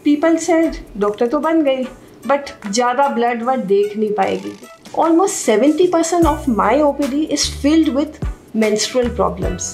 People said doctor तो बन गई बट ज़्यादा ब्लड वर्ड देख नहीं पाएगी. Almost 70% of my OPD is filled with menstrual problems.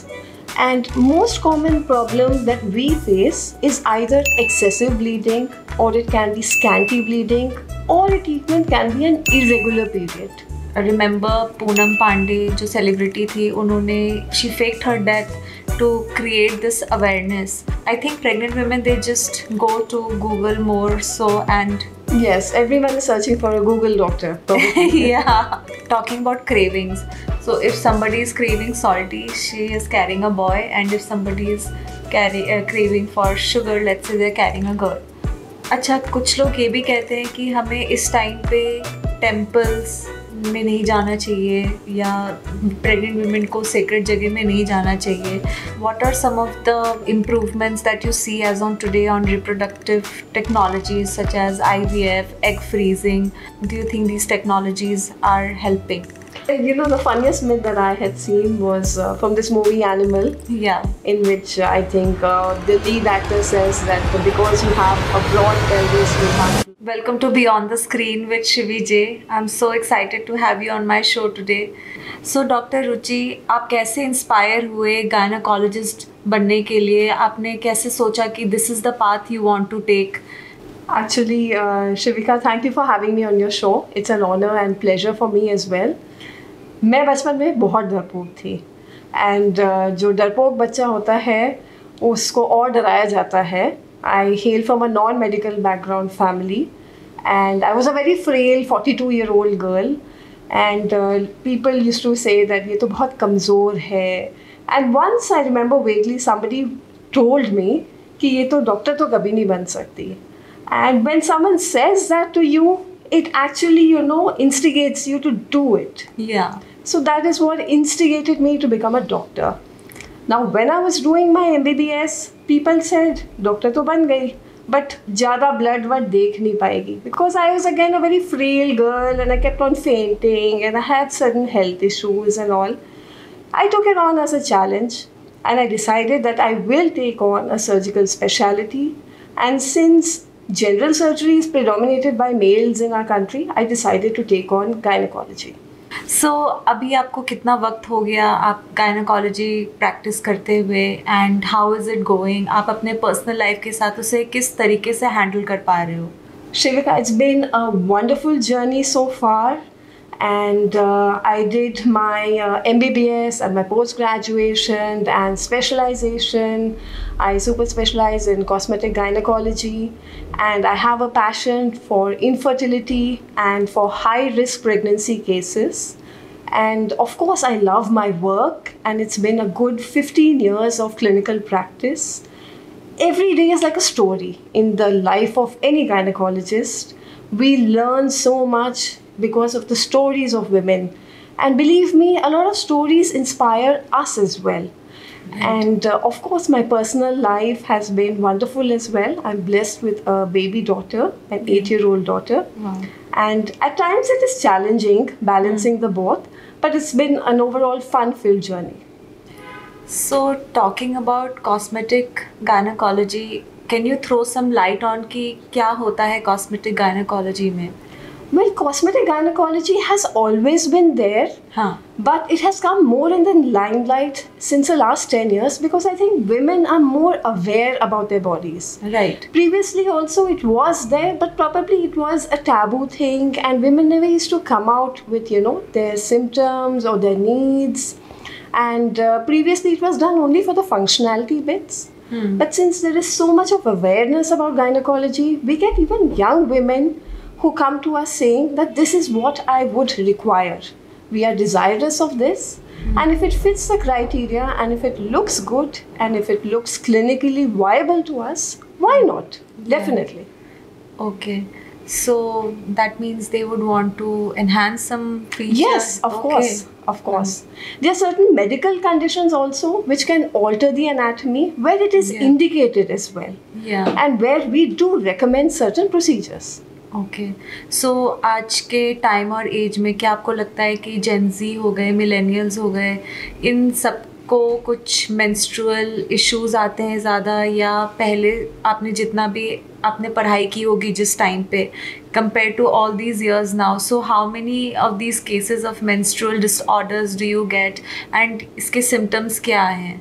And most common problem that we face is either excessive bleeding, or it can be scanty bleeding, or it even can be an irregular period. Remember Poonam Pandey जो celebrity थी, उन्होंने she faked her death to create this awareness. I think pregnant women, they just go to Google more so, and yes, everyone is searching for a Google doctor. yeah, talking about cravings. So if somebody is craving salty, she is carrying a boy, and if somebody is craving for sugar, let's say they're carrying a girl. अच्छा, कुछ लोग ये भी कहते हैं कि हमें इस टाइम पे टेम्पल्स में नहीं जाना चाहिए या प्रेग्नेंट वुमेन को सेक्रेट जगह में नहीं जाना चाहिए. What are some of the improvements that you see as on today on reproductive technologies such as IVF, egg freezing? Do you think these technologies are helping? You know, the funniest myth that I had seen was from this movie Animal. Yeah. In which I think the lead actor says that because you have a broad pelvis, you have. Welcome to Beyond the Screen with Shivi J. I'm so excited to have you on my show today. So Dr. Ruchi, आप कैसे inspire हुए gynaecologist बनने के लिए? आपने कैसे सोचा कि this is the path you want to take? Actually, Shivika, thank you for having me on your show. It's an honor and pleasure for me as well. मैं बचपन में बहुत डरपोक थी, एंड जो डरपोक बच्चा होता है उसको और डराया जाता है. I hail from a non medical background family, and I was a very frail 42-year-old girl, and people used to say that ये तो बहुत कमज़ोर है. And once I remember vaguely somebody told me कि ये तो डॉक्टर तो कभी नहीं बन सकती. And when someone says that to you, it actually, you know, instigates you to do it. Yeah. So that is what instigated me to become a doctor. Now, when I was doing my MBBS, people said, doctor तो बन गई, but ज़्यादा blood word देख नहीं पाएगी. Because I was again a very frail girl and I kept on fainting and I had certain health issues and all. I took it on as a challenge and I decided that I will take on a surgical specialty. And since general surgery is predominated by males in our country, I decided to take on gynecology. So अभी आपको कितना वक्त हो गया आप gynaecology practice करते हुए, and how is it going? आप अपने पर्सनल लाइफ के साथ उसे किस तरीके से हैंडल कर पा रहे हो? Shivika, it's been a wonderful journey so far, and I did my MBBS and my post-graduation and specialization. I super specialize in cosmetic gynecology, and I have a passion for infertility and for high-risk pregnancy cases. And of course, I love my work, and it's been a good 15 years of clinical practice. Every day is like a story in the life of any gynecologist. We learn so much because of the stories of women, and believe me, a lot of stories inspire us as well. Right. And of course, my personal life has been wonderful as well. I'm blessed with a baby daughter, an 8-year-old daughter. Wow. And at times it is challenging balancing the both, but it's been an overall fun-filled journey. So talking about cosmetic gynecology, can you throw some light on कि क्या होता है cosmetic gynecology में? Well, cosmetic gynecology has always been there, but it has come more in the limelight since the last 10 years because I think women are more aware about their bodies. Right. Previously also it was there, but probably it was a taboo thing and women never used to come out with, you know, their symptoms or their needs. And previously it was done only for the functionality bits. But since there is so much of awareness about gynecology, we get even young women who come to us saying that this is what I would require. We are desirous of this, and if it fits the criteria, and if it looks good, and if it looks clinically viable to us, why not? Definitely. Okay. So that means they would want to enhance some features? Yes, of course. Of course. There are certain medical conditions also which can alter the anatomy where it is indicated as well. Yeah. And where we do recommend certain procedures. Okay. So आज के time और as में क्या आपको लगता है कि जेन ज़ी हो गए, मिलेनियल्स हो गए, इन सब आपको कुछ मेंस्ट्रुअल इश्यूज आते हैं ज़्यादा, या पहले आपने जितना भी आपने पढ़ाई की होगी जिस टाइम पे, compare to all these years now, so how many of these cases of menstrual disorders do you get and इसके सिम्टम्स क्या हैं?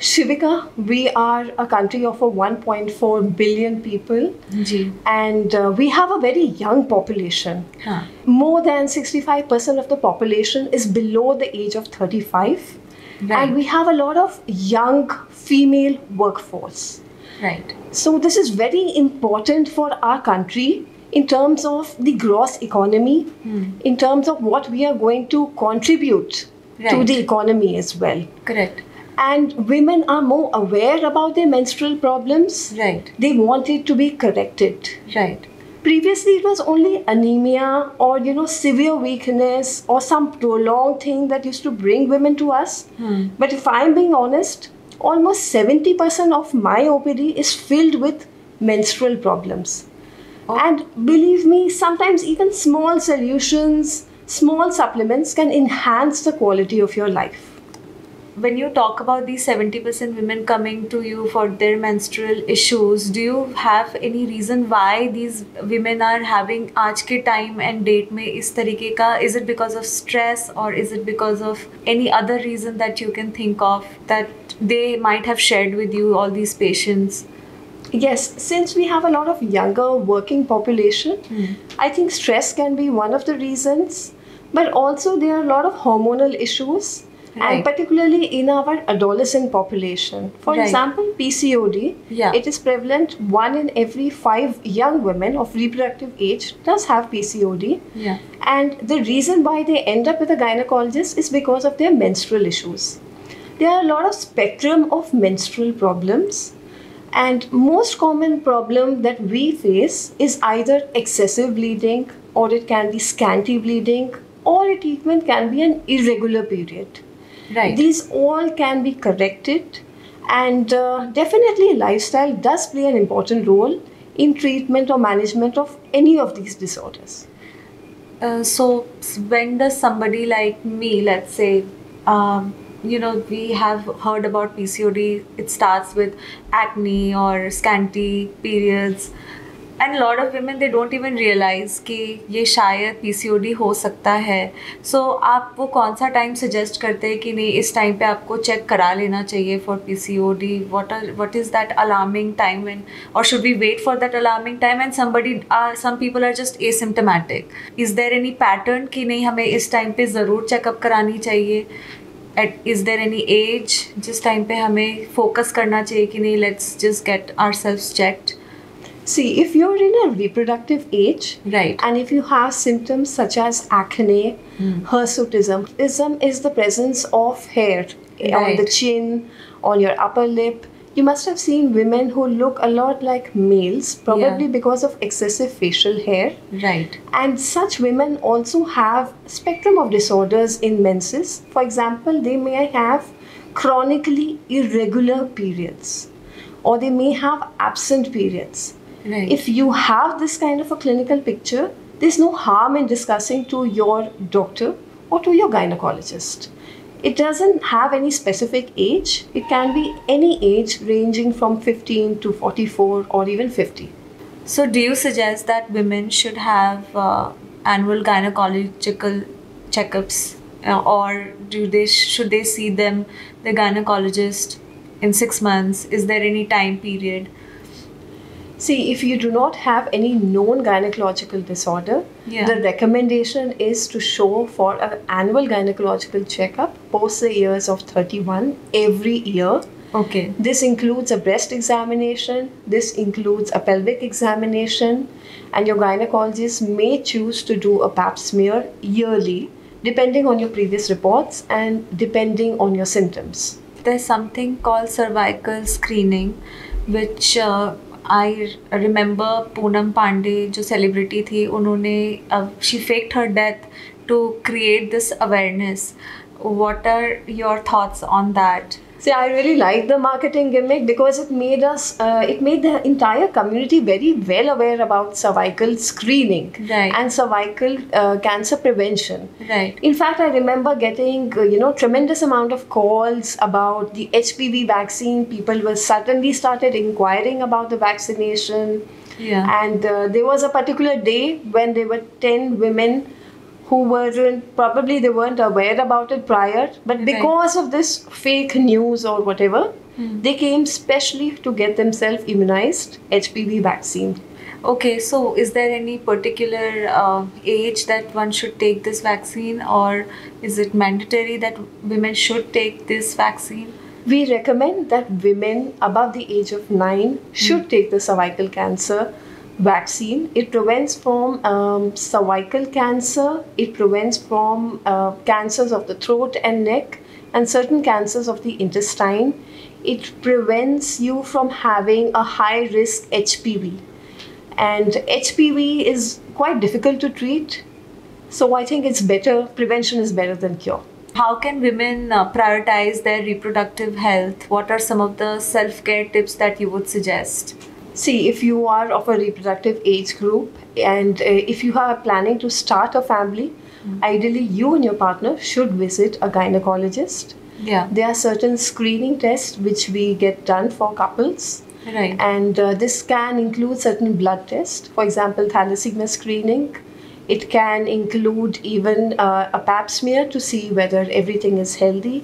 Shivika, we are a country of 1.4 billion people, ji. and we have a very young population. हाँ. More than 65% of the population is below the age of 35, Right. and we have a lot of young female workforce. Right. So this is very important for our country in terms of the gross economy, in terms of what we are going to contribute to Right. the economy as well. Correct. And women are more aware about their menstrual problems. Right. They want it to be corrected. Right. Previously, it was only anemia or severe weakness or some prolonged thing that used to bring women to us. But if I'm being honest, almost 70% of my OPD is filled with menstrual problems. Oh. And believe me, sometimes even small solutions, small supplements can enhance the quality of your life. When you talk about these 70% women coming to you for their menstrual issues, do you have any reason why these women are having आज के time and date में इस तरीके का? Is it because of stress or is it because of any other reason that you can think of that they might have shared with you, all these patients? Yes, since we have a lot of younger working population, I think stress can be one of the reasons, but also there are a lot of hormonal issues. Right. And particularly in our adolescent population. For Right. example, PCOD, Yeah. it is prevalent. 1 in every 5 young women of reproductive age does have PCOD. Yeah. And the reason why they end up with a gynecologist is because of their menstrual issues. There are a lot of spectrum of menstrual problems. And most common problem that we face is either excessive bleeding, or it can be scanty bleeding, or it even can be an irregular period. Right. These all can be corrected, and definitely lifestyle does play an important role in treatment or management of any of these disorders. So when does somebody like me, let's say, we have heard about PCOD, it starts with acne or scanty periods, and a lot of women, they don't even realize कि ये शायद PCOD हो सकता है. So आप वो कौन सा टाइम सजेस्ट करते हैं कि नहीं, इस टाइम पे आपको चेक करा लेना चाहिए for PCOD? What is that alarming time when, or should we wait for that alarming time and some people are just asymptomatic? Is there any pattern कि नहीं हमें इस टाइम पे ज़रूर चेकअप करानी चाहिए? Is there any age जिस time पे हमें फोकस करना चाहिए कि नहीं, let's just get ourselves checked? See, if you're in a reproductive age, Right. and if you have symptoms such as acne, hirsutism. Hirsutism is the presence of hair on the Right. chin, on your upper lip. You must have seen women who look a lot like males, probably Yeah. because of excessive facial hair. Right. And such women also have spectrum of disorders in menses. For example, they may have chronically irregular periods, or they may have absent periods. Right. If you have this kind of a clinical picture, there's no harm in discussing to your doctor or to your gynecologist. It doesn't have any specific age. It can be any age ranging from 15 to 44 or even 50. So do you suggest that women should have annual gynecological checkups, or should they see the gynecologist in 6 months? Is there any time period? See, if you do not have any known gynecological disorder, Yeah. the recommendation is to show for an annual gynecological checkup post the years of 31 every year. Okay. This includes a breast examination, this includes a pelvic examination, and your gynecologist may choose to do a pap smear yearly, depending on your previous reports and depending on your symptoms. There's something called cervical screening, which I remember Poonam Pandey, जो celebrity थी, उन्होंने she faked her death to create this awareness. What are your thoughts on that? See, I really like the marketing gimmick because it made the entire community very well aware about cervical screening Right. and cervical cancer prevention. Right. In fact, I remember getting, tremendous amount of calls about the HPV vaccine. People were suddenly started inquiring about the vaccination. Yeah. And there was a particular day when there were 10 women who probably they weren't aware about it prior, but Right. because of this fake news or whatever, they came specially to get themselves immunized HPV vaccine. Okay, so is there any particular age that one should take this vaccine, or is it mandatory that women should take this vaccine? We recommend that women above the age of 9 should take the cervical cancer vaccine. It prevents from cervical cancer, it prevents from cancers of the throat and neck, and certain cancers of the intestine. It prevents you from having a high risk HPV. And HPV is quite difficult to treat. So I think it's better, prevention is better than cure. How can women prioritize their reproductive health? What are some of the self-care tips that you would suggest? See, if you are of a reproductive age group and if you are planning to start a family, ideally you and your partner should visit a gynecologist. Yeah. There are certain screening tests which we get done for couples. Right. And this can include certain blood tests, for example, thalassemia screening. It can include even a pap smear to see whether everything is healthy.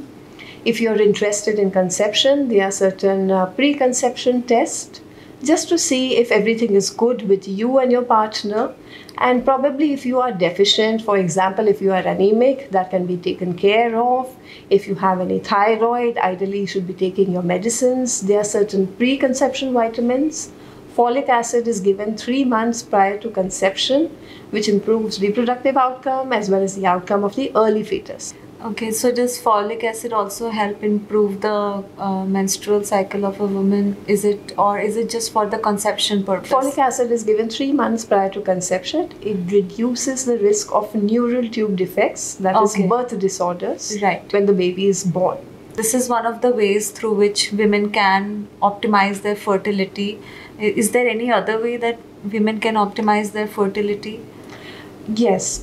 If you're interested in conception, there are certain preconception tests just to see if everything is good with you and your partner. And probably if you are deficient, for example, if you are anemic, that can be taken care of. If you have any thyroid, ideally you should be taking your medicines. There are certain preconception vitamins. Folic acid is given 3 months prior to conception, which improves reproductive outcome as well as the outcome of the early fetus. Okay, so does folic acid also help improve the menstrual cycle of a woman? Is it just for the conception purpose? Folic acid is given 3 months prior to conception. It reduces the risk of neural tube defects, that is Okay. birth disorders, Right. when the baby is born. This is one of the ways through which women can optimize their fertility. Is there any other way that women can optimize their fertility? Yes,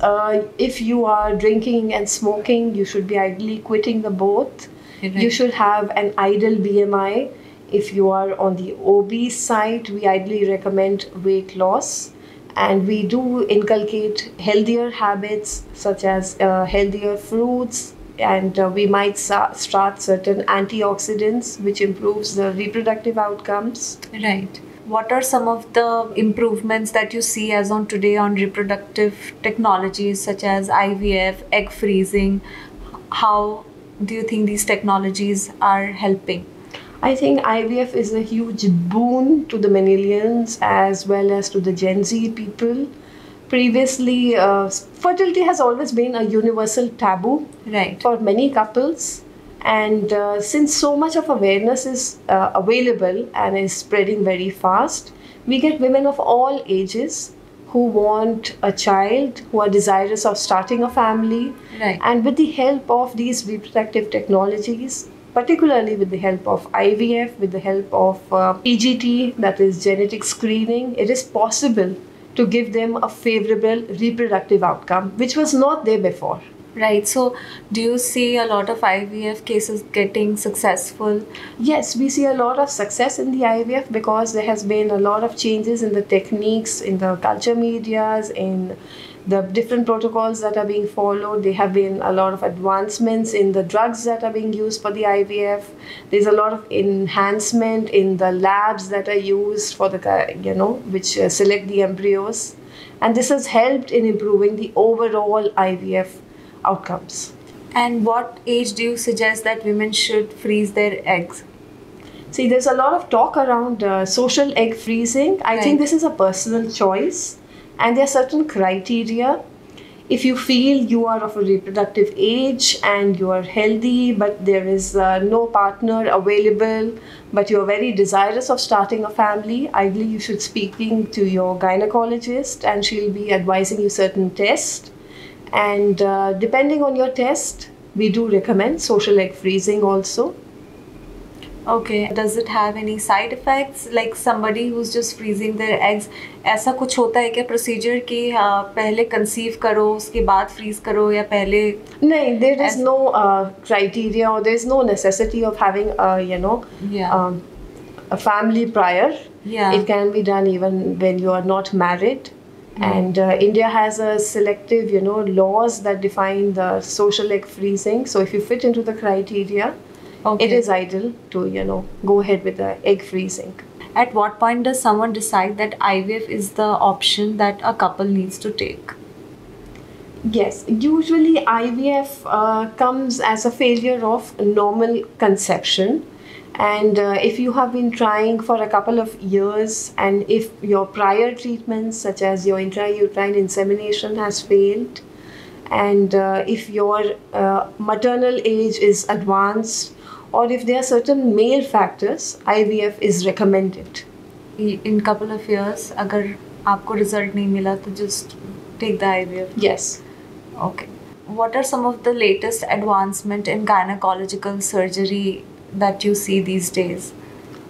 if you are drinking and smoking, you should be ideally quitting the both. Right. You should have an ideal BMI. If you are on the obese side, we ideally recommend weight loss. And we do inculcate healthier habits such as healthier fruits, and we might start certain antioxidants which improves the reproductive outcomes. Right. What are some of the improvements that you see as on today on reproductive technologies such as IVF, egg freezing? How do you think these technologies are helping? I think IVF is a huge boon to the millennials as well as to the Gen Z people. Previously, fertility has always been a universal taboo Right. for many couples. And since so much of awareness is available and is spreading very fast, we get women of all ages who want a child, who are desirous of starting a family. Right. And with the help of these reproductive technologies, particularly with the help of IVF, with the help of PGT, that is genetic screening, it is possible to give them a favorable reproductive outcome, which was not there before. Right. So, do you see a lot of IVF cases getting successful? Yes, we see a lot of success in the IVF because there has been a lot of changes in the techniques, in the culture medias, in the different protocols that are being followed. There have been a lot of advancements in the drugs that are being used for the IVF. There's a lot of enhancement in the labs that are used for the, which select the embryos. And this has helped in improving the overall IVF outcomes. And what age do you suggest that women should freeze their eggs? See, there's a lot of talk around social egg freezing. I think Right. this is a personal choice, and there are certain criteria. If you feel you are of a reproductive age and you are healthy, but there is no partner available, but you are very desirous of starting a family, ideally you should speaking to your gynecologist, and she'll be advising you certain tests. And depending on your test, we do recommend social egg freezing also. Okay. Does it have any side effects? Like somebody who's just freezing their eggs, ऐसा कुछ होता है क्या procedure कि पहले conceive करो उसके बाद freeze करो या पहले? No, there is no criteria, or there is no necessity of having Yeah. a family prior. Yeah. It can be done even when you are not married. And India has a selective, laws that define the social egg freezing. So if you fit into the criteria, Okay. it is ideal to, go ahead with the egg freezing. At what point does someone decide that IVF is the option that a couple needs to take? Yes, usually IVF comes as a failure of normal conception. And if you have been trying for a couple of years, and if your prior treatments, such as your intrauterine insemination, has failed, and if your maternal age is advanced, or if there are certain male factors, IVF is recommended. In couple of years, अगर आपको result नहीं मिला तो just take the IVF. Yes. Okay. What are some of the latest advancement in gynecological surgery that you see these days?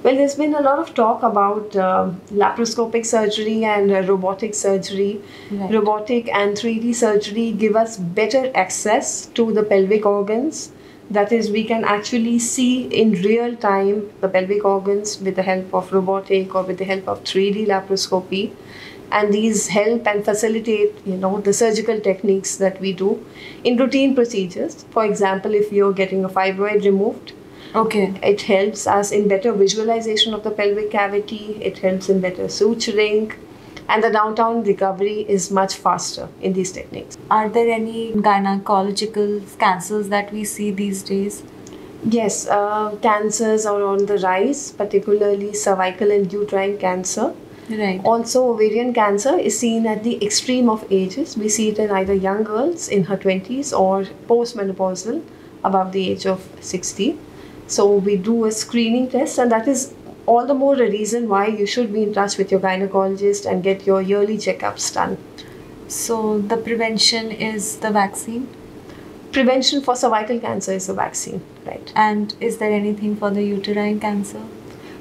Well, there's been a lot of talk about laparoscopic surgery and robotic surgery. Right. Robotic and 3D surgery give us better access to the pelvic organs. That is, we can actually see in real time the pelvic organs with the help of robotic or with the help of 3D laparoscopy. And these help and facilitate, the surgical techniques that we do in routine procedures. For example, if you're getting a fibroid removed, Okay. it helps us in better visualization of the pelvic cavity. It helps in better suturing, and the downtown recovery is much faster in these techniques. Are there any gynecological cancers that we see these days? Yes, cancers are on the rise, particularly cervical and uterine cancer. Right. Also, ovarian cancer is seen at the extreme of ages. We see it in either young girls in her 20s or postmenopausal above the age of 60. So we do a screening test, and that is all the more a reason why you should be in touch with your gynecologist and get your yearly checkups done. So the prevention is the vaccine? Prevention for cervical cancer is a vaccine, right? And is there anything for the uterine cancer?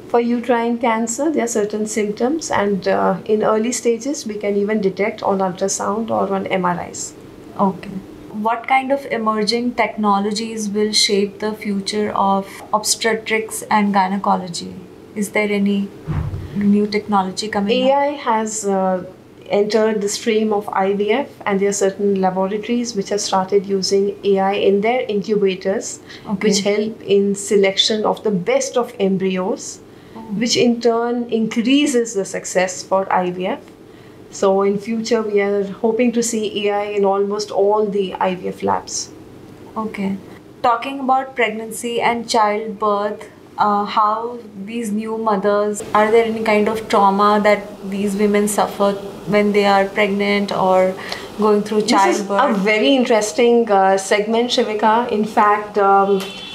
For uterine cancer, there are certain symptoms, and in early stages, we can even detect on ultrasound or on MRIs. Okay. What kind of emerging technologies will shape the future of obstetrics and gynecology? Is there any new technology coming up? AI has entered the stream of IVF, and there are certain laboratories which have started using AI in their incubators, Okay. which help in selection of the best of embryos, which in turn increases the success for IVF. So in future, we are hoping to see AI in almost all the IVF labs. Okay. Talking about pregnancy and childbirth, how these new mothers, are there any kind of trauma that these women suffer when they are pregnant or going through This is childbirth? a very interesting segment, Shivika. In fact,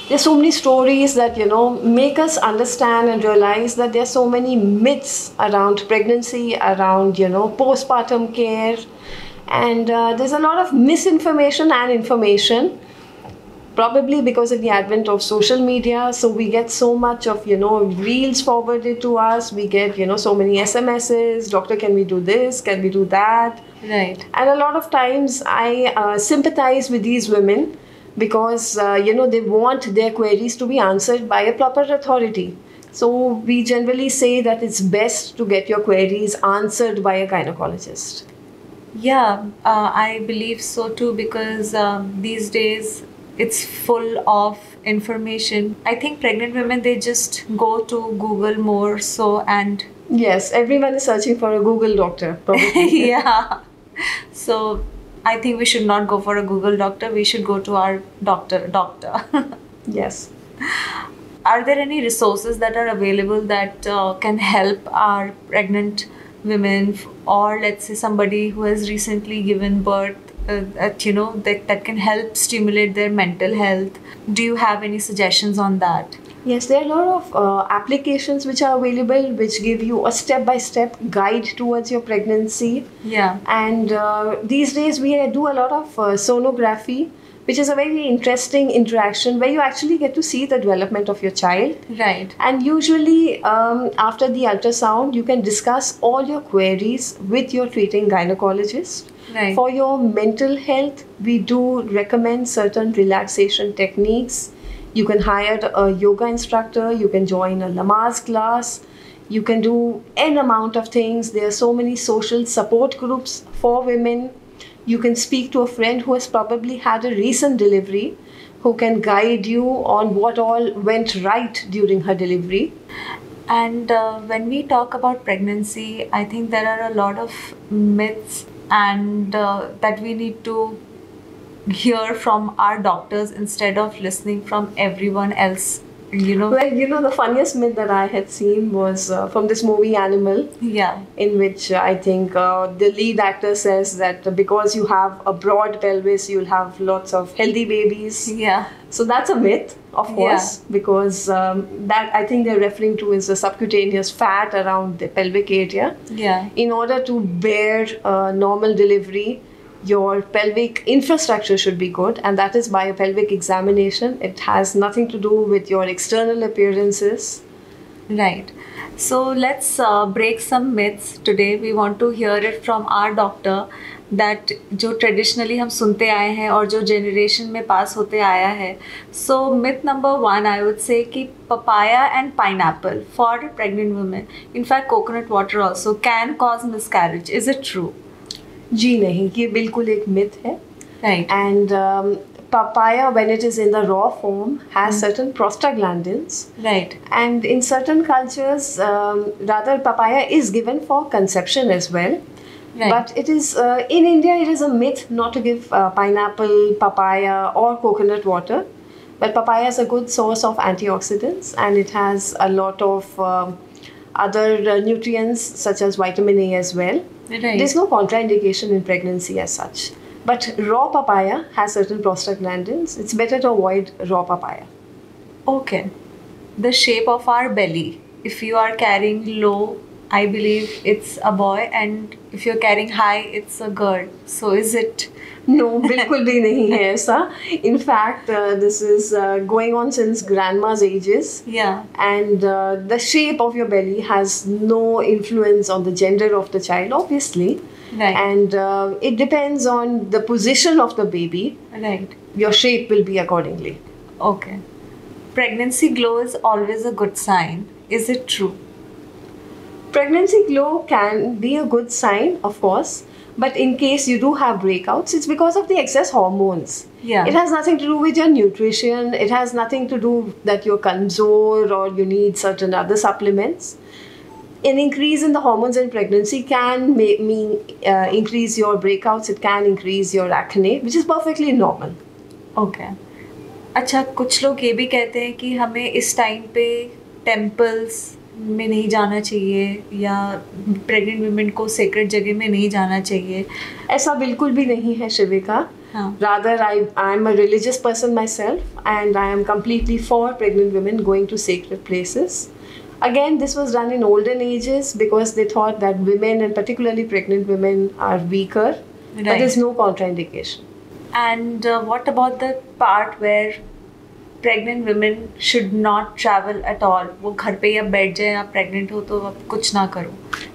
there's so many stories that make us understand and realize that there's so many myths around pregnancy, around postpartum care, and there's a lot of misinformation and information. Probably because of the advent of social media, so we get so much of reels forwarded to us. We get so many SMSs. Doctor, can we do this? Can we do that? Right. And a lot of times I sympathize with these women because they want their queries to be answered by a proper authority. So we generally say that it's best to get your queries answered by a gynecologist. Yeah, I believe so too, because these days it's full of information. I think pregnant women, they just go to Google more so, and Yes, everyone is searching for a Google doctor, probably. yeah. So I think we should not go for a Google doctor. We should go to our doctor. Yes. Are there any resources that are available that can help our pregnant women, or let's say somebody who has recently given birth, that can help stimulate their mental health? Do you have any suggestions on that? Yes, there are a lot of applications which are available which give you a step-by-step guide towards your pregnancy. Yeah. And these days we do a lot of sonography, which is a very interesting interaction where you actually get to see the development of your child. Right. And usually, after the ultrasound, you can discuss all your queries with your treating gynecologist. Right. For your mental health, we do recommend certain relaxation techniques. You can hire a yoga instructor, you can join a Lamaze class, you can do n amount of things. There are so many social support groups for women. You can speak to a friend who has probably had a recent delivery, who can guide you on what all went right during her delivery. And when we talk about pregnancy, I think there are a lot of myths and that we need to hear from our doctors instead of listening from everyone else, you know. Well, the funniest myth that I had seen was from this movie Animal, Yeah. in which I think the lead actor says that because you have a broad pelvis, you'll have lots of healthy babies. Yeah. So that's a myth, of course, because that I think they're referring to is the subcutaneous fat around the pelvic area. Yeah. In order to bear normal delivery, your pelvic infrastructure should be good, and that is by a pelvic examination. It has nothing to do with your external appearances. Right. So let's break some myths today. We want to hear it from our doctor that जो traditionally हम सुनते आए हैं और जो generation में पास होते आया है. So myth number 1 I would say कि papaya and pineapple for pregnant women, in fact coconut water also, can cause miscarriage. Is it true? जी नहीं, ये बिल्कुल एक myth है. Right. And papaya, when it is in the raw form, has certain prostaglandins. Right. And in certain cultures, rather papaya is given for conception as well. Right. But it is in India, it is a myth not to give pineapple, papaya, or coconut water. But papaya is a good source of antioxidants, and it has a lot of other nutrients such as vitamin A as well. Right. There's no contraindication in pregnancy as such. But raw papaya has certain prostaglandins. It's better to avoid raw papaya. Okay. The shape of our belly. If you are carrying low, I believe it's a boy, and if you're carrying high, it's a girl. So is it? No, बिल्कुल भी नहीं है ऐसा. In fact, this is going on since grandma's ages. Yeah. And the shape of your belly has no influence on the gender of the child, obviously. Right. And it depends on the position of the baby. Right. Your shape will be accordingly. Okay. Pregnancy glow is always a good sign. Is it true? Pregnancy glow can be a good sign, of course. But in case you do have breakouts, it's because of the excess hormones. Yeah. It has nothing to do with your nutrition. It has nothing to do that you're kamzor or you need certain other supplements. An increase in the hormones in pregnancy can mean increase your breakouts. It can increase your acne, which is perfectly normal. Okay. अच्छा, कुछ लोग ये भी कहते हैं कि हमें इस टाइम पे टेम्पल्स में नहीं जाना चाहिए या प्रेग्नेंट वुमेन को सेक्रेट जगह में नहीं जाना चाहिए. ऐसा बिल्कुल भी नहीं है शिविका. Rather, I am a religious person myself, and I am completely for pregnant women going to sacred places. Again, this was done in olden ages because they thought that women, and particularly pregnant women, are weaker. Right. But there's no contraindication. And what about the part where pregnant women should not travel at all? वो घर पे या बैठ जाए, आप pregnant हो तो आप कुछ ना करो,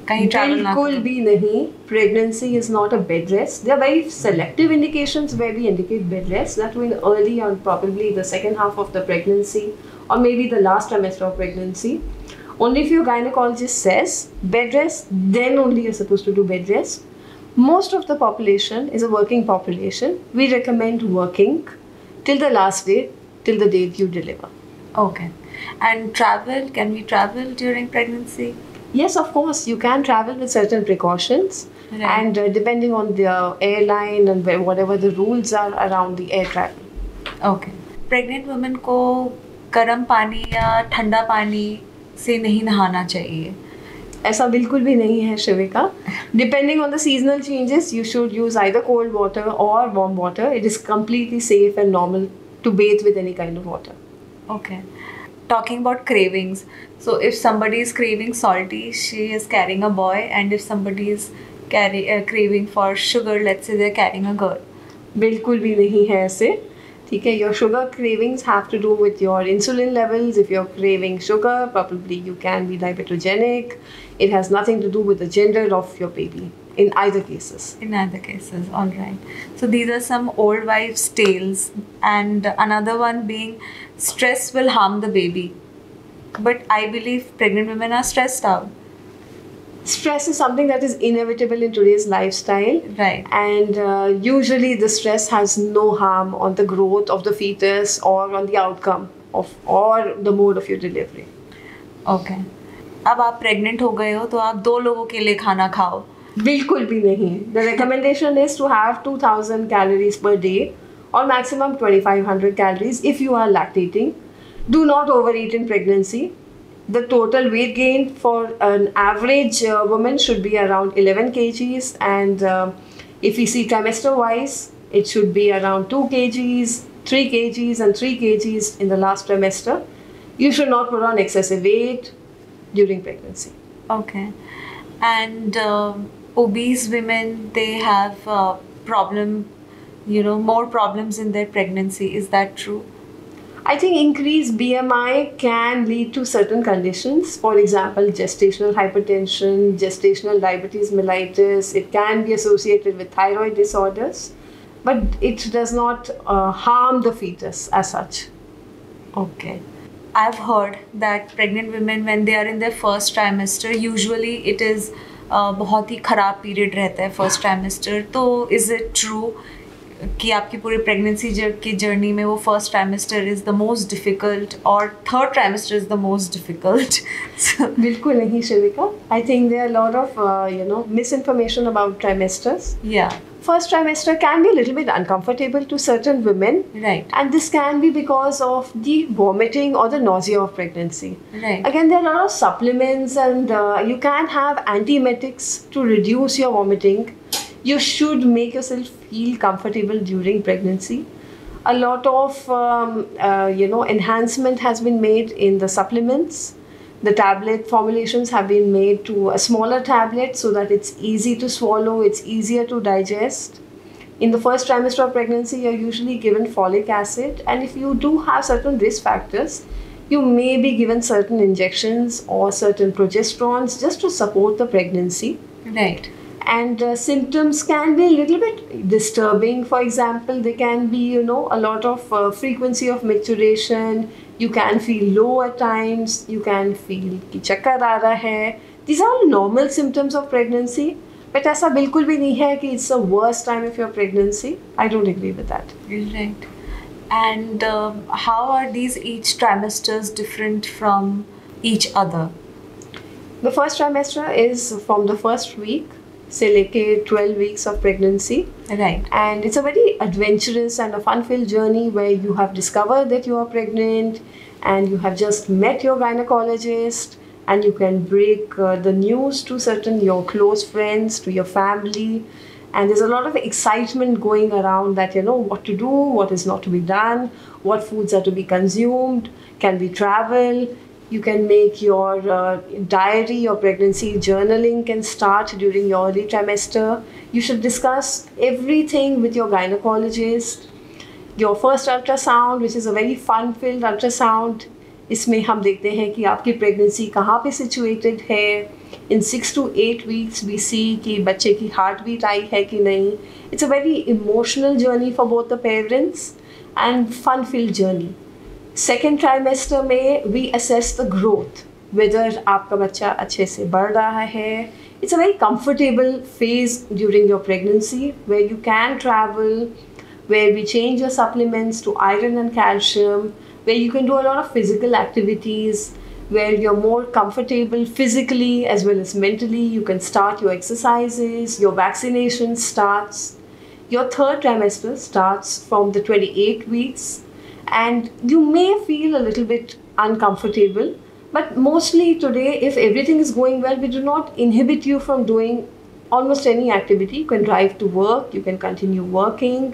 कहीं travel ना बिल्कुल करो. भी नहीं. Pregnancy is not a bed rest. There are very selective indications where we indicate bed rest. That will early on, probably the second half of the pregnancy or maybe the last trimester of pregnancy. Only if your gynecologist says bed rest, then only you're supposed to do bed rest. Most of the population is a working population. We recommend working till the last day, till the date you deliver. Okay. And travel, can we travel during pregnancy? Yes, of course, you can travel with certain precautions. Right. And depending on the airline and whatever the rules are around the air travel. Okay. Pregnant women को गर्म पानी या ठंडा पानी से नहीं नहाना चाहिए. ऐसा बिल्कुल भी नहीं है शिविका. Depending on the seasonal changes, you should use either cold water or warm water. It is completely safe and normal to bathe with any kind of water. Okay. Talking about cravings. So if somebody is craving salty, she is carrying a boy, and if somebody is craving for sugar, let's say they're carrying a girl. बिल्कुल भी नहीं है ऐसे. Okay, your sugar cravings have to do with your insulin levels. If you're craving sugar, probably you can be diabetogenic. It has nothing to do with the gender of your baby in either cases. In other cases, all right. So these are some old wives' tales, and another one being stress will harm the baby. But I believe pregnant women are stressed out. Stress is something that is inevitable in today's lifestyle. Right. And usually the stress has no harm on the growth of the fetus or on the outcome of or the mode of your delivery. Okay. अब आप pregnant हो गए हो तो आप 2 लोगों के लिए खाना खाओ. बिल्कुल भी नहीं. The recommendation is to have 2000 calories per day or maximum 2500 calories if you are lactating. Do not overeat in pregnancy. The total weight gain for an average woman should be around 11 kgs, and if we see trimester wise, it should be around 2 kgs, 3 kgs, and 3 kgs in the last trimester. You should not put on excessive weight during pregnancy. Okay. And obese women, they have more problems in their pregnancy. Is that true? I think increased BMI can lead to certain conditions. For example, gestational hypertension, gestational diabetes mellitus. It can be associated with thyroid disorders, but it does not harm the fetus as such. Okay. I've heard that pregnant women, when they are in their first trimester, usually it is बहुत ही खराब period रहता है first trimester. तो is it true कि आपकी पूरी pregnancy की journey में वो first trimester is the most difficult और third trimester is the most difficult? बिल्कुल नहीं Shivika. I think there are lot of misinformation about trimesters. Yeah. First trimester can be a little bit uncomfortable to certain women. Right. And this can be because of the vomiting or the nausea of pregnancy. Right. Again, there are a lot of supplements, and you can have antiemetics to reduce your vomiting. You should make yourself feel comfortable during pregnancy. A lot of enhancement has been made in the supplements. The tablet formulations have been made to a smaller tablet so that it's easy to swallow, it's easier to digest. In the first trimester of pregnancy, you're usually given folic acid, and if you do have certain risk factors, you may be given certain injections or certain progesterones just to support the pregnancy. Right. And symptoms can be a little bit disturbing. For example, there can be, a lot of frequency of micturition. You can feel low at times. You can feel कि चक्कर आ रहा है. These are all normal symptoms of pregnancy. But ऐसा बिल्कुल भी नहीं है कि it's the worst time of your pregnancy. I don't agree with that. Right. And how are these each trimesters different from each other? The first trimester is from the first week से लेके 12 weeks of pregnancy. Right. And it's a very adventurous and a fun-filled journey where you have discovered that you are pregnant and you have just met your gynecologist, and you can break the news to your close friends, to your family. And there's a lot of excitement going around that, what to do, what is not to be done, what foods are to be consumed, can we travel. You can make your diary, your pregnancy journaling can start during your early trimester. You should discuss everything with your gynecologist. Your first ultrasound, which is a very fun-filled ultrasound, इसमें हम देखते हैं कि आपकी pregnancy कहाँ पे situated है. In 6 to 8 weeks, we see कि बच्चे की heartbeat आई है कि नहीं. It's a very emotional journey for both the parents and fun-filled journey. Second trimester में we assess the growth, whether आपका बच्चा अच्छे से बढ़ रहा है. It's a very comfortable phase during your pregnancy where you can travel, where we change your supplements to iron and calcium, where you can do a lot of physical activities, where you're more comfortable physically as well as mentally. You can start your exercises, your vaccination starts. Your third trimester starts from the 28 weeks. And you may feel a little bit uncomfortable, but mostly today, if everything is going well, we do not inhibit you from doing almost any activity. You can drive to work, you can continue working.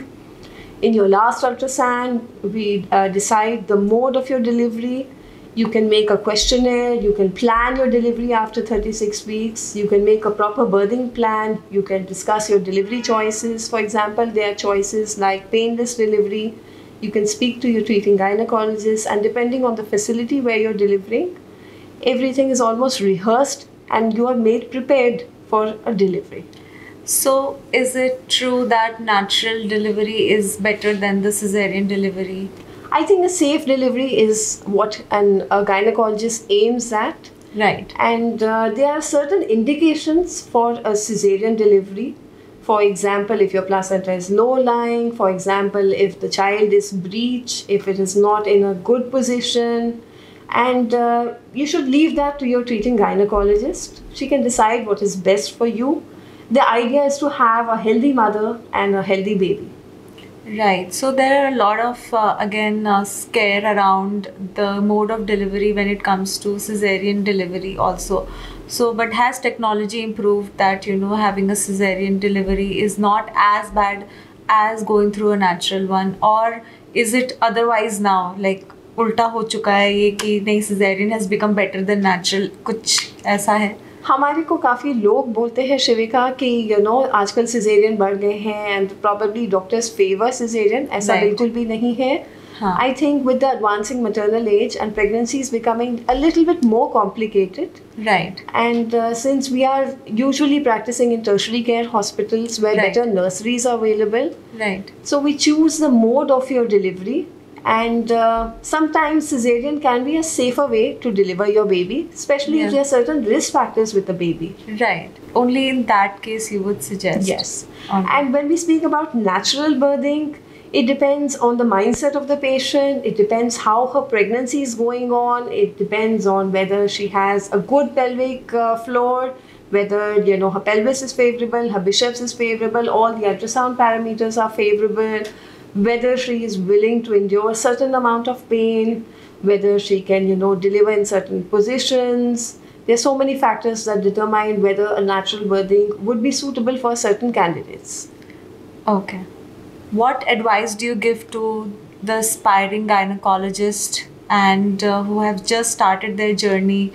In your last ultrasound, we decide the mode of your delivery. You can make a questionnaire, you can plan your delivery after 36 weeks, you can make a proper birthing plan, you can discuss your delivery choices. For example, there are choices like painless delivery, You can speak to your treating gynecologist, and depending on the facility where you're delivering, everything is almost rehearsed and you are made prepared for a delivery. So, is it true that natural delivery is better than the cesarean delivery? I think a safe delivery is what a gynecologist aims at. Right. And there are certain indications for a cesarean delivery. For example, if your placenta is low-lying, for example, if the child is breech, if it is not in a good position, and you should leave that to your treating gynecologist. She can decide what is best for you. The idea is to have a healthy mother and a healthy baby. Right. So there are a lot of scare around the mode of delivery when it comes to cesarean delivery also. So, but has technology improved that, having a cesarean delivery is not as bad as going through a natural one, or is it otherwise now? Like उल्टा हो चुका है ये कि नहीं, cesarean has become better than natural, कुछ ऐसा है? हमारे को काफ़ी लोग बोलते हैं शिविका कि आजकल सिजेरियन बढ़ गए हैं and probably doctors favour caesarean. ऐसा बिल्कुल भी नहीं है. I think with the advancing maternal age and pregnancy is becoming a little bit more complicated. Right. And since we are usually practicing in tertiary care hospitals where better nurseries are available. Right. So we choose the mode of your delivery. And sometimes cesarean can be a safer way to deliver your baby, especially if there are certain risk factors with the baby. Right. Only in that case you would suggest. Yes. And when we speak about natural birthing, it depends on the mindset of the patient. It depends how her pregnancy is going on. It depends on whether she has a good pelvic floor, whether her pelvis is favorable, her biceps is favorable, all the ultrasound parameters are favorable, whether she is willing to endure a certain amount of pain, whether she can deliver in certain positions. There are so many factors that determine whether a natural birthing would be suitable for certain candidates. Okay. What advice do you give to the aspiring gynecologist and who have just started their journey?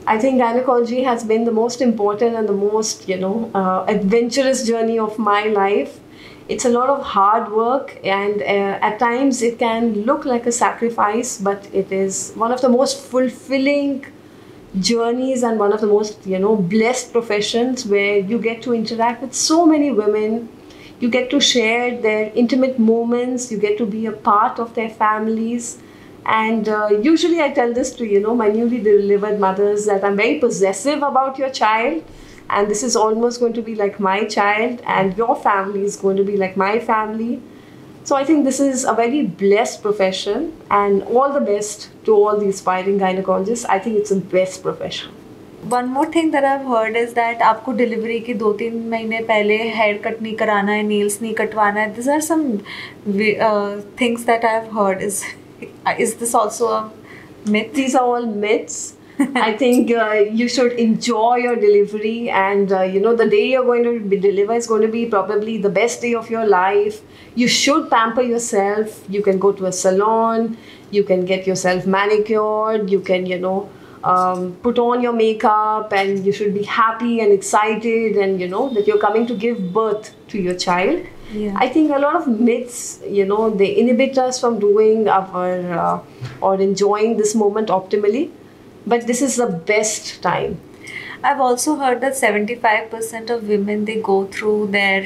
I think gynecology has been the most important and the most, adventurous journey of my life. It's a lot of hard work, and at times it can look like a sacrifice, but it is one of the most fulfilling journeys and one of the most, blessed professions where you get to interact with so many women. You get to share their intimate moments. You get to be a part of their families. And usually I tell this to, my newly delivered mothers that I'm very possessive about your child. And this is almost going to be like my child. And your family is going to be like my family. So I think this is a very blessed profession. And all the best to all the aspiring gynecologists. I think it's a best profession. One more thing that I've heard is that आपको delivery के 2-3 महीने पहले hair cut नहीं कराना है, nails नहीं कटवाना है. These are some things that I've heard. Is this also a myth? These are all myths. I think you should enjoy your delivery, and the day you're going to deliver is going to be probably the best day of your life. You should pamper yourself. You can go to a salon. You can get yourself manicured. You can put on your makeup, and you should be happy and excited, and that you're coming to give birth to your child. Yeah. I think a lot of myths, they inhibit us from doing our or enjoying this moment optimally. But this is the best time. I've also heard that 75% of women, they go through their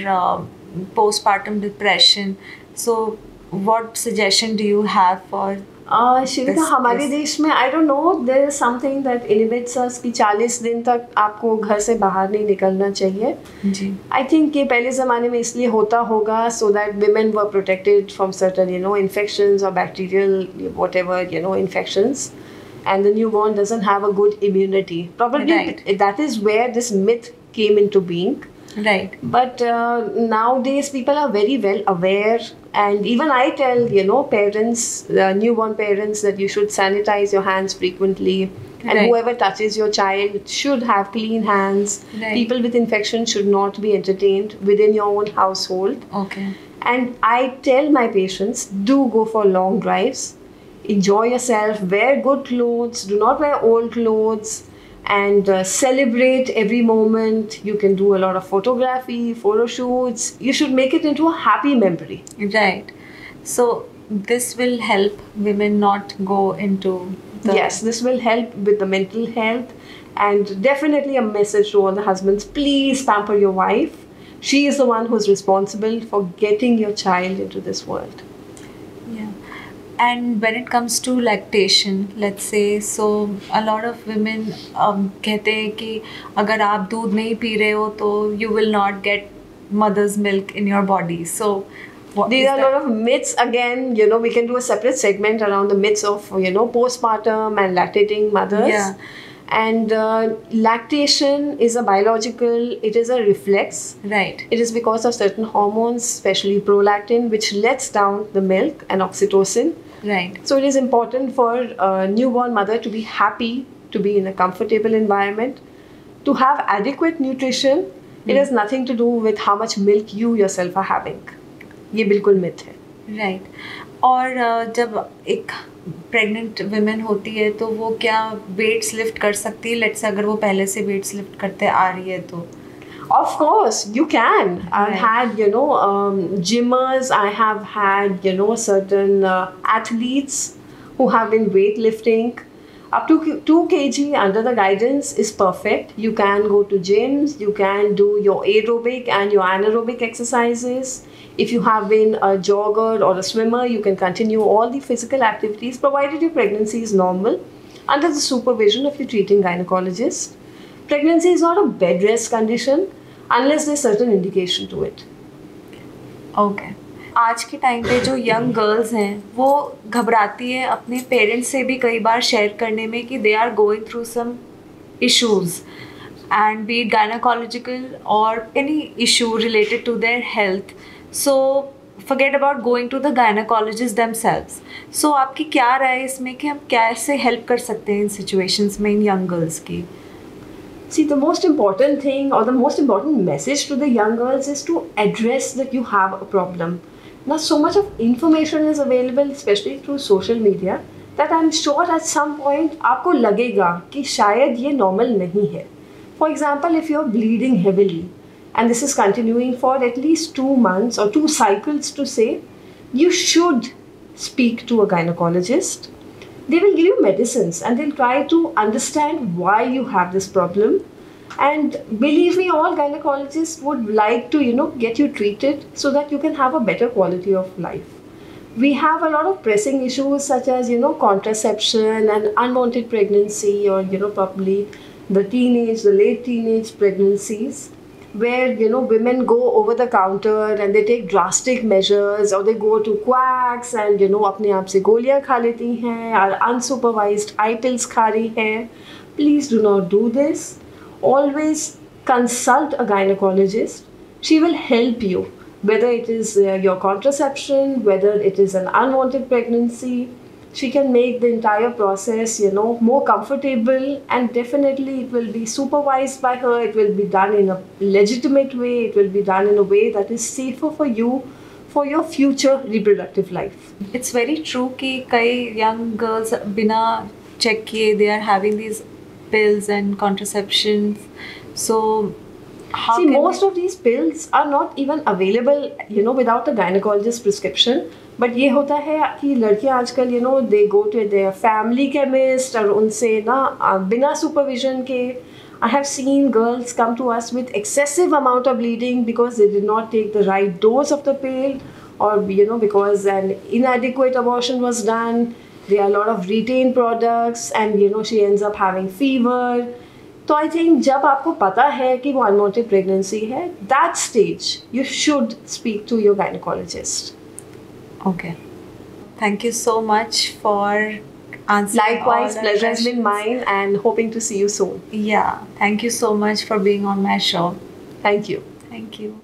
postpartum depression. So what suggestion do you have for शिविका, हमारे देश में I don't know, there is something that inhibits us कि 40 दिन तक आपको घर से बाहर नहीं निकलना चाहिए. जी. I think ये पहले ज़माने में इसलिए होता होगा so that women were protected from certain infections or bacterial whatever infections, and the newborn doesn't have a good immunity. Probably that is where this myth came into being. Right. But nowadays people are very well aware, and even I tell parents, newborn parents, that you should sanitize your hands frequently, and whoever touches your child should have clean hands. Right. People with infection should not be entertained within your own household. Okay. And I tell my patients, do go for long drives, enjoy yourself, wear good clothes, do not wear old clothes, and celebrate every moment. You can do a lot of photography, photo shoots. You should make it into a happy memory. Right. So this will help women not go into the... Yes, this will help with the mental health. And definitely a message to all the husbands, please pamper your wife. She is the one who's responsible for getting your child into this world. Yeah. And when it comes to lactation, let's say, so a lot of women कहते हैं कि अगर आप दूध नहीं P रहे हो तो you will not get mother's milk in your body. So these are a lot of myths. Again, we can do a separate segment around the myths of, postpartum and lactating mothers. Yeah. And lactation is a biological, it is a reflex. Right. It is because of certain hormones, especially prolactin, which lets down the milk, and oxytocin. Right. So it is important for a newborn mother to be happy, to be in a comfortable environment, to have adequate nutrition. It has nothing to do with how much milk you yourself are having. ये बिल्कुल myth है. Right. और जब एक pregnant women होती है तो वो क्या वेट्स लिफ्ट कर सकती है? लेट्स से अगर वो पहले से वेट्स लिफ्ट करते आ रही है तो Of course, you can. I've had, gymmers. I have had, certain athletes who have been weightlifting. Up to 2 kg under the guidance is perfect. You can go to gyms. You can do your aerobic and your anaerobic exercises. If you have been a jogger or a swimmer, you can continue all the physical activities provided your pregnancy is normal under the supervision of your treating gynecologist. Pregnancy is not a bed rest condition unless there's certain indication to it. Okay. आज के time पे जो young girls हैं वो घबराती है अपने parents से भी कई बार शेयर करने में कि they are going through some issues and be it gynaecological और any issue related to their health. So forget about going to the gynecologist themselves. So आपकी क्या राय है इसमें कि हम कैसे हेल्प कर सकते हैं इन सिचुएशंस में इन यंग गर्ल्स की? See, the most important thing or the most important message to the young girls is to address that you have a problem. Now, so much of information is available, especially through social media, that I'm sure at some point आपको लगेगा कि शायद ये normal नहीं है. For example, if you're bleeding heavily and this is continuing for at least 2 months or 2 cycles to say, you should speak to a gynecologist. They will give you medicines and they'll try to understand why you have this problem. And believe me, all gynecologists would like to, get you treated so that you can have a better quality of life. We have a lot of pressing issues such as, contraception and unwanted pregnancy or, probably the late teenage pregnancies, where women go over the counter and they take drastic measures or they go to quacks and अपने आप से गोलियां खा लेती हैं और unsupervised eye pills खा रही हैं. Please do not do this. Always consult a gynecologist. She will help you, whether it is your contraception, whether it is an unwanted pregnancy. She can make the entire process, more comfortable, and definitely it will be supervised by her. It will be done in a legitimate way. It will be done in a way that is safer for you, for your future reproductive life. It's very true कि कई young girls बिना check किए they are having these pills and contraceptions. So how See, most of these pills are not even available, without a gynecologist prescription. But ये होता है कि लड़कियाँ आजकल they go to their family chemist और उनसे बिना supervision के I have seen girls come to us with excessive amount of bleeding because they did not take the right dose of the pill, or because an inadequate abortion was done. There are a lot of retained products and she ends up having fever. तो I think जब आपको पता है कि वो unwanted pregnancy है, that stage you should speak to your gynecologist. Okay. Thank you so much for answering. Likewise, all pleasure has questions. been mine and hoping to see you soon. Yeah. Thank you so much for being on my show. Thank you. Thank you.